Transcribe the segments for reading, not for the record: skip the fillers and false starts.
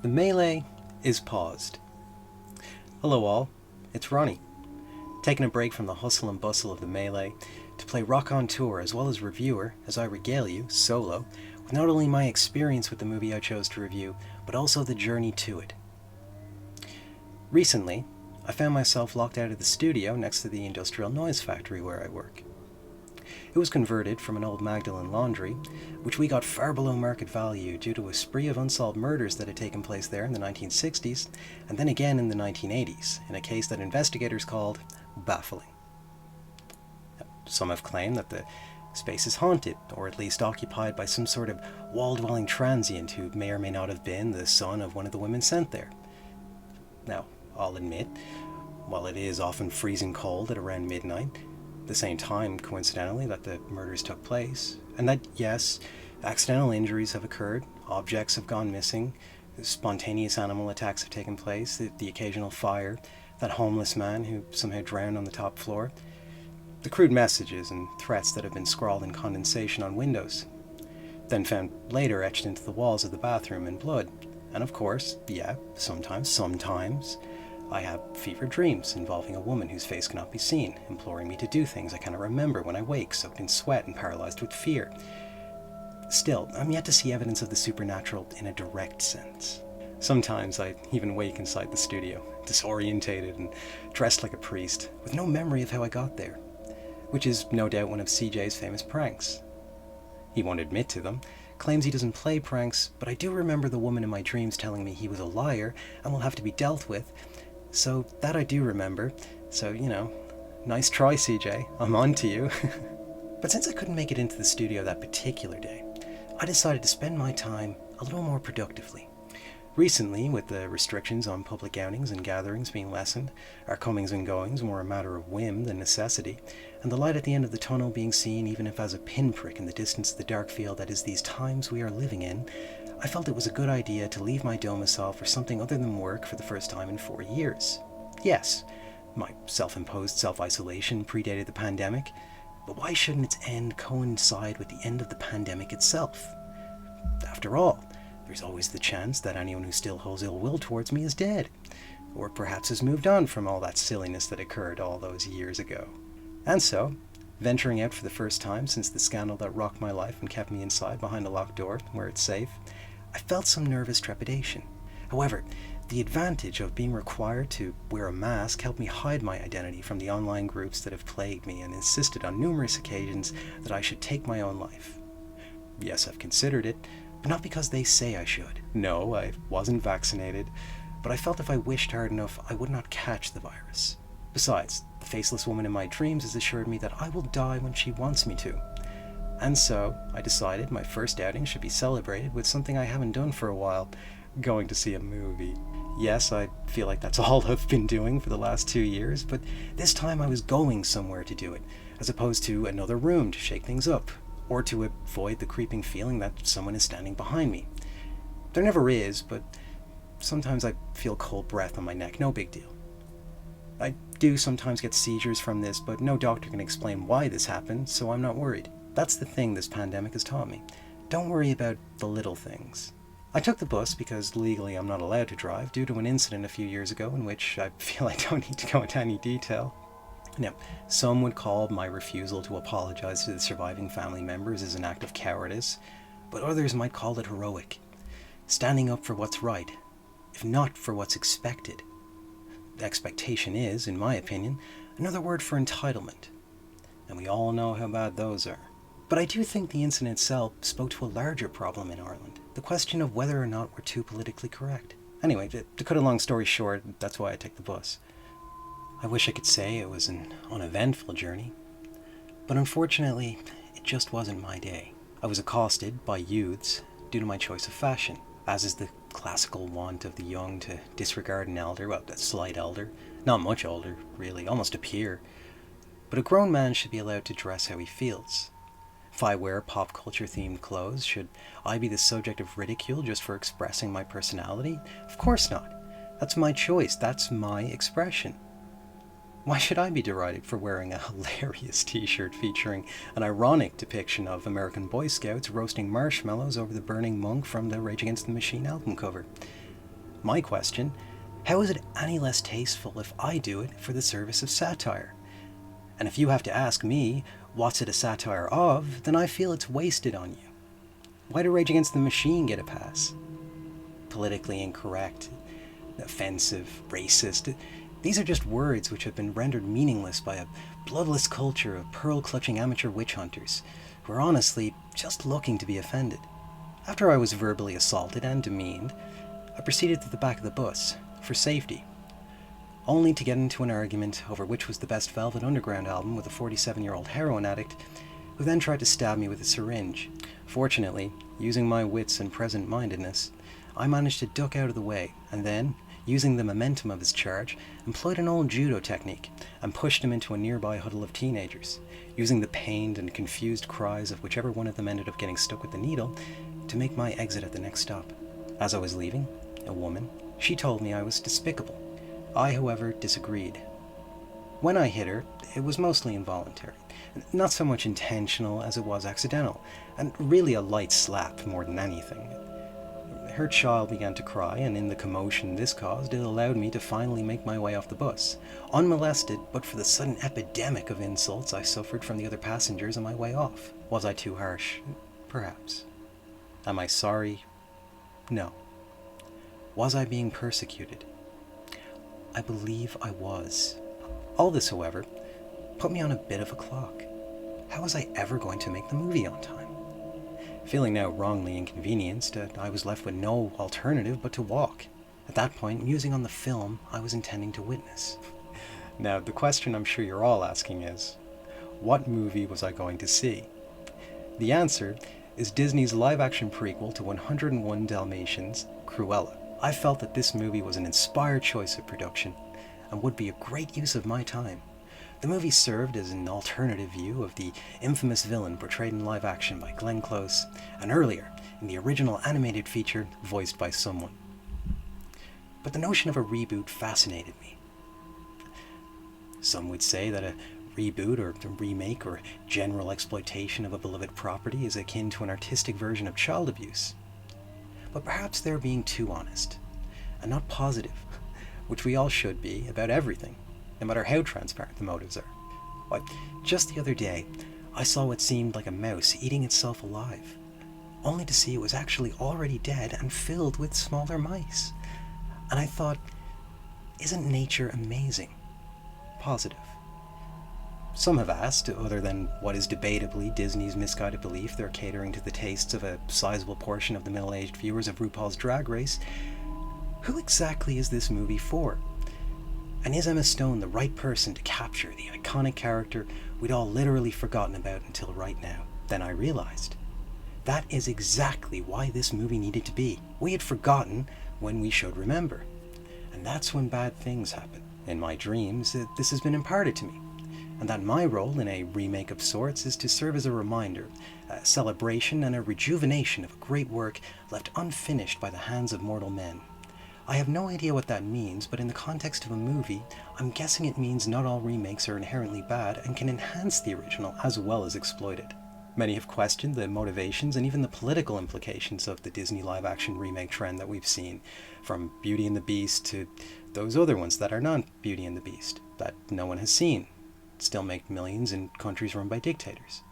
The melee is paused. Hello all, it's Ronnie, taking a break from the hustle and bustle of the melee to play Rock on Tour as well as reviewer as I regale you, solo, with not only my experience with the movie I chose to review, but also the journey to it. Recently, I found myself locked out of the studio next to the industrial noise factory where I work. It was converted from an old Magdalen laundry, which we got far below market value due to a spree of unsolved murders that had taken place there in the 1960s, and then again in the 1980s, in a case that investigators called baffling. Some have claimed that the space is haunted, or at least occupied by some sort of wall-dwelling transient who may or may not have been the son of one of the women sent there. Now, I'll admit, while it is often freezing cold at around midnight, the same time, coincidentally, that the murders took place, and that, yes, accidental injuries have occurred, objects have gone missing, spontaneous animal attacks have taken place, the occasional fire, that homeless man who somehow drowned on the top floor, the crude messages and threats that have been scrawled in condensation on windows, then found later etched into the walls of the bathroom in blood, and of course, yeah, sometimes, I have fevered dreams involving a woman whose face cannot be seen, imploring me to do things I cannot remember when I wake, soaked in sweat and paralyzed with fear. Still, I'm yet to see evidence of the supernatural in a direct sense. Sometimes I even wake inside the studio, disorientated and dressed like a priest, with no memory of how I got there, which is no doubt one of CJ's famous pranks. He won't admit to them, claims he doesn't play pranks, but I do remember the woman in my dreams telling me he was a liar and will have to be dealt with. So that I do remember. So, nice try, CJ. I'm on to you. But since I couldn't make it into the studio that particular day, I decided to spend my time a little more productively. Recently, with the restrictions on public outings and gatherings being lessened, our comings and goings more a matter of whim than necessity, and the light at the end of the tunnel being seen even if as a pinprick in the distance of the dark field that is these times we are living in, I felt it was a good idea to leave my domicile for something other than work for the first time in 4 years. Yes, my self-imposed self-isolation predated the pandemic, but why shouldn't its end coincide with the end of the pandemic itself? After all, there's always the chance that anyone who still holds ill will towards me is dead, or perhaps has moved on from all that silliness that occurred all those years ago. And so, venturing out for the first time since the scandal that rocked my life and kept me inside behind a locked door where it's safe, I felt some nervous trepidation. However, the advantage of being required to wear a mask helped me hide my identity from the online groups that have plagued me and insisted on numerous occasions that I should take my own life. Yes, I've considered it, but not because they say I should. No, I wasn't vaccinated, but I felt if I wished hard enough, I would not catch the virus. Besides, the faceless woman in my dreams has assured me that I will die when she wants me to. And so, I decided my first outing should be celebrated with something I haven't done for a while, going to see a movie. Yes, I feel like that's all I've been doing for the last 2 years, but this time I was going somewhere to do it, as opposed to another room to shake things up, or to avoid the creeping feeling that someone is standing behind me. There never is, but sometimes I feel cold breath on my neck, no big deal. I do sometimes get seizures from this, but no doctor can explain why this happened, so I'm not worried. That's the thing this pandemic has taught me. Don't worry about the little things. I took the bus because legally I'm not allowed to drive due to an incident a few years ago in which I feel I don't need to go into any detail. Now, some would call my refusal to apologize to the surviving family members as an act of cowardice, but others might call it heroic. Standing up for what's right, if not for what's expected. Expectation is, in my opinion, another word for entitlement. And we all know how bad those are. But I do think the incident itself spoke to a larger problem in Ireland, the question of whether or not we're too politically correct. Anyway, to cut a long story short, that's why I take the bus. I wish I could say it was an uneventful journey, but unfortunately, it just wasn't my day. I was accosted by youths due to my choice of fashion, as is the classical want of the young to disregard an elder, well, a slight elder, not much older, really, almost a peer. But a grown man should be allowed to dress how he feels. If I wear pop culture themed clothes, should I be the subject of ridicule just for expressing my personality? Of course not. That's my choice, that's my expression. Why should I be derided for wearing a hilarious t-shirt featuring an ironic depiction of American Boy Scouts roasting marshmallows over the burning monk from the Rage Against the Machine album cover? My question: how is it any less tasteful if I do it for the service of satire? And if you have to ask me, what's it a satire of, then I feel it's wasted on you. Why do Rage Against the Machine get a pass? Politically incorrect, offensive, racist. These are just words which have been rendered meaningless by a bloodless culture of pearl-clutching amateur witch hunters who are honestly just looking to be offended. After I was verbally assaulted and demeaned, I proceeded to the back of the bus, for safety, only to get into an argument over which was the best Velvet Underground album with a 47-year-old heroin addict who then tried to stab me with a syringe. Fortunately, using my wits and present-mindedness, I managed to duck out of the way, and then, using the momentum of his charge, employed an old judo technique and pushed him into a nearby huddle of teenagers, using the pained and confused cries of whichever one of them ended up getting stuck with the needle to make my exit at the next stop. As I was leaving, a woman, she told me I was despicable. I, however, disagreed. When I hit her, it was mostly involuntary, not so much intentional as it was accidental, and really a light slap more than anything. Her child began to cry, and in the commotion this caused, it allowed me to finally make my way off the bus, unmolested but for the sudden epidemic of insults I suffered from the other passengers on my way off. Was I too harsh? Perhaps. Am I sorry? No. Was I being persecuted? I believe I was. All this, however, put me on a bit of a clock. How was I ever going to make the movie on time? Feeling now wrongly inconvenienced, I was left with no alternative but to walk, at that point musing on the film I was intending to witness. Now, the question I'm sure you're all asking is, what movie was I going to see? The answer is Disney's live-action prequel to 101 Dalmatians, Cruella. I felt that this movie was an inspired choice of production and would be a great use of my time. The movie served as an alternative view of the infamous villain portrayed in live action by Glenn Close, and earlier in the original animated feature voiced by someone. But the notion of a reboot fascinated me. Some would say that a reboot or a remake or general exploitation of a beloved property is akin to an artistic version of child abuse. But perhaps they're being too honest, and not positive, which we all should be about everything, no matter how transparent the motives are. Why, just the other day, I saw what seemed like a mouse eating itself alive, only to see it was actually already dead and filled with smaller mice. And I thought, isn't nature amazing? Positive. Some have asked, other than what is debatably Disney's misguided belief they're catering to the tastes of a sizable portion of the middle-aged viewers of RuPaul's Drag Race, who exactly is this movie for? And is Emma Stone the right person to capture the iconic character we'd all literally forgotten about until right now? Then I realized, that is exactly why this movie needed to be. We had forgotten when we should remember. And that's when bad things happen. In my dreams, this has been imparted to me. And that my role in a remake of sorts is to serve as a reminder, a celebration and a rejuvenation of a great work left unfinished by the hands of mortal men. I have no idea what that means, but in the context of a movie, I'm guessing it means not all remakes are inherently bad and can enhance the original as well as exploit it. Many have questioned the motivations and even the political implications of the Disney live-action remake trend that we've seen, from Beauty and the Beast to those other ones that are not Beauty and the Beast, that no one has seen, still make millions in countries run by dictators.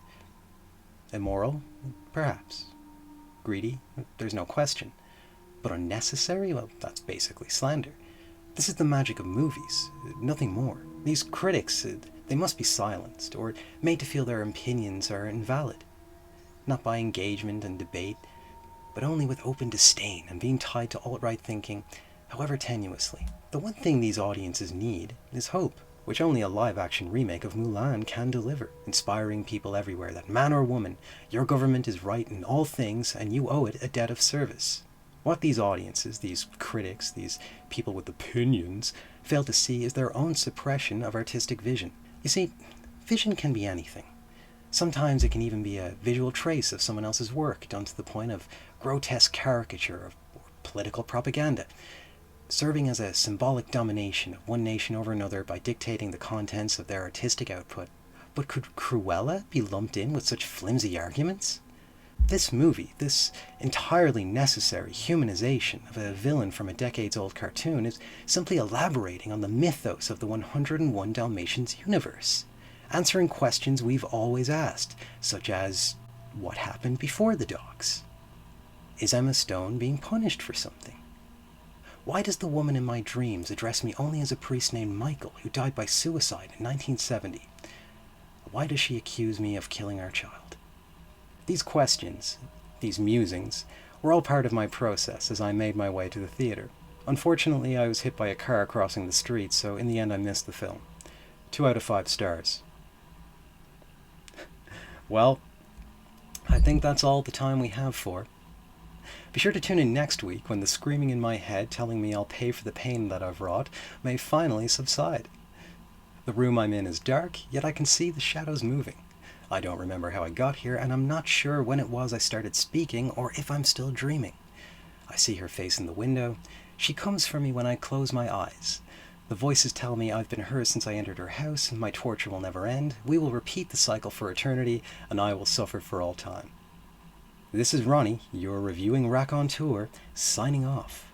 Immoral? Perhaps. Greedy? There's no question. But unnecessary? Well, that's basically slander. This is the magic of movies, nothing more. These critics, they must be silenced, or made to feel their opinions are invalid. Not by engagement and debate, but only with open disdain and being tied to alt-right thinking, however tenuously. The one thing these audiences need is hope, which only a live-action remake of Mulan can deliver, inspiring people everywhere that man or woman, your government is right in all things and you owe it a debt of service. What these audiences, these critics, these people with opinions, fail to see is their own suppression of artistic vision. You see, vision can be anything. Sometimes it can even be a visual trace of someone else's work, done to the point of grotesque caricature or political propaganda, serving as a symbolic domination of one nation over another by dictating the contents of their artistic output. But could Cruella be lumped in with such flimsy arguments? This movie, this entirely necessary humanization of a villain from a decades-old cartoon, is simply elaborating on the mythos of the 101 Dalmatians universe, answering questions we've always asked, such as, what happened before the dogs? Is Emma Stone being punished for something? Why does the woman in my dreams address me only as a priest named Michael who died by suicide in 1970? Why does she accuse me of killing our child? These questions, these musings, were all part of my process as I made my way to the theatre. Unfortunately, I was hit by a car crossing the street, so in the end I missed the film. 2 out of 5 stars. Well, I think that's all the time we have for. Be sure to tune in next week when the screaming in my head telling me I'll pay for the pain that I've wrought may finally subside. The room I'm in is dark, yet I can see the shadows moving. I don't remember how I got here, and I'm not sure when it was I started speaking or if I'm still dreaming. I see her face in the window. She comes for me when I close my eyes. The voices tell me I've been hers since I entered her house, and my torture will never end. We will repeat the cycle for eternity, and I will suffer for all time. This is Ronnie, your reviewing raconteur, signing off.